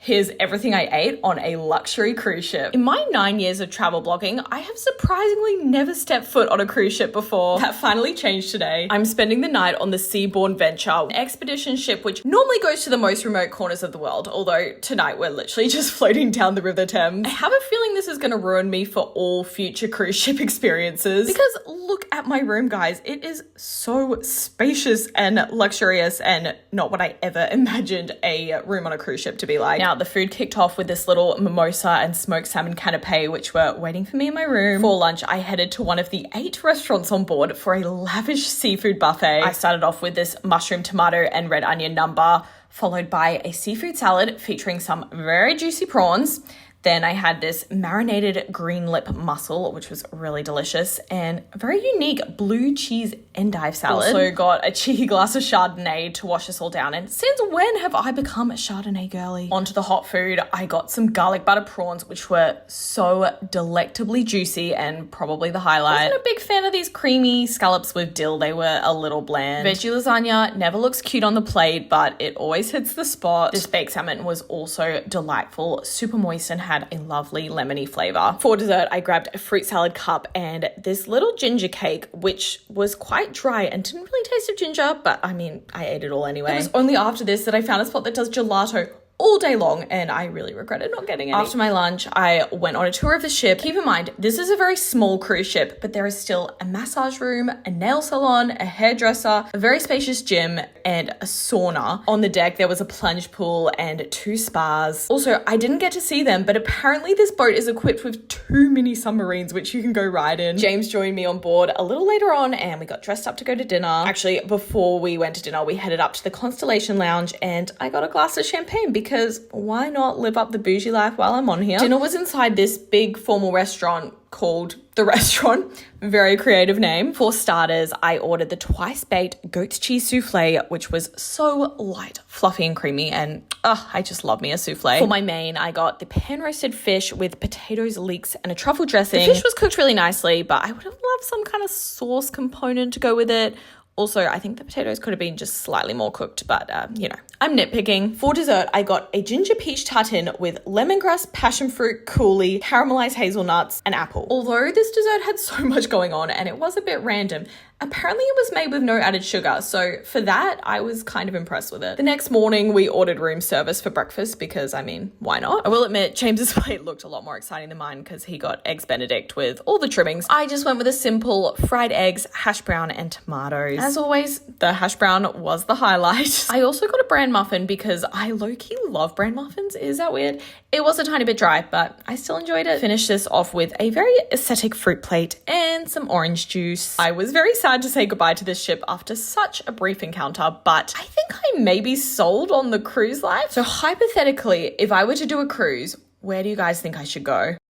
Here's everything I ate on a luxury cruise ship. In my 9 years of travel blogging, I have surprisingly never stepped foot on a cruise ship before. That finally changed today. I'm spending the night on the Seabourne Venture, an expedition ship which normally goes to the most remote corners of the world, although tonight we're literally just floating down the River Thames. I have a feeling this is going to ruin me for all future cruise ship experiences, because look at my room, guys. It is so spacious and luxurious and not what I ever imagined a room on a cruise ship to be like. Now, the food kicked off with this little mimosa and smoked salmon canapé, which were waiting for me in my room. For lunch, I headed to one of the 8 restaurants on board for a lavish seafood buffet. I started off with this mushroom, tomato, and red onion number, followed by a seafood salad featuring some very juicy prawns. Then I had this marinated green lip mussel, which was really delicious, and a very unique blue cheese endive salad. Also got a cheeky glass of Chardonnay to wash us all down. And since when have I become a Chardonnay girly? Onto the hot food, I got some garlic butter prawns, which were so delectably juicy and probably the highlight. I wasn't a big fan of these creamy scallops with dill. They were a little bland. Veggie lasagna never looks cute on the plate, but it always hits the spot. This baked salmon was also delightful, super moist, and had a lovely lemony flavor. For dessert, I grabbed a fruit salad cup and this little ginger cake, which was quite dry and didn't really taste of ginger, but I mean, I ate it all anyway. It was only after this that I found a spot that does gelato all day long, and I really regretted not getting any. After my lunch, I went on a tour of the ship. Keep in mind, this is a very small cruise ship, but there is still a massage room, a nail salon, a hairdresser, a very spacious gym, and a sauna. On the deck, there was a plunge pool and 2 spas. Also, I didn't get to see them, but apparently this boat is equipped with 2 mini submarines, which you can go ride in. James joined me on board a little later on, and we got dressed up to go to dinner. Actually, before we went to dinner, we headed up to the Constellation Lounge, and I got a glass of champagne because why not live up the bougie life while I'm on here? Dinner was inside this big formal restaurant called The Restaurant. Very creative name. For starters, I ordered the twice-baked goat's cheese souffle, which was so light, fluffy, and creamy, and I just love me a souffle. For my main, I got the pan-roasted fish with potatoes, leeks, and a truffle dressing. The fish was cooked really nicely, but I would have loved some kind of sauce component to go with it. Also, I think the potatoes could have been just slightly more cooked, but, I'm nitpicking. For dessert, I got a ginger peach tartine with lemongrass, passion fruit, coulis, caramelized hazelnuts, and apple. Although this dessert had so much going on and it was a bit random, apparently it was made with no added sugar, so for that, I was kind of impressed with it. The next morning, we ordered room service for breakfast because, I mean, why not? I will admit, James's plate looked a lot more exciting than mine because he got eggs Benedict with all the trimmings. I just went with a simple fried eggs, hash brown, and tomatoes. As always, the hash brown was the highlight. I also got a bran muffin because I low-key love bran muffins. Is that weird? It was a tiny bit dry, but I still enjoyed it. Finished this off with a very aesthetic fruit plate and some orange juice. I was very sad to say goodbye to this ship after such a brief encounter, but I think I may be sold on the cruise life. So hypothetically, if I were to do a cruise, where do you guys think I should go?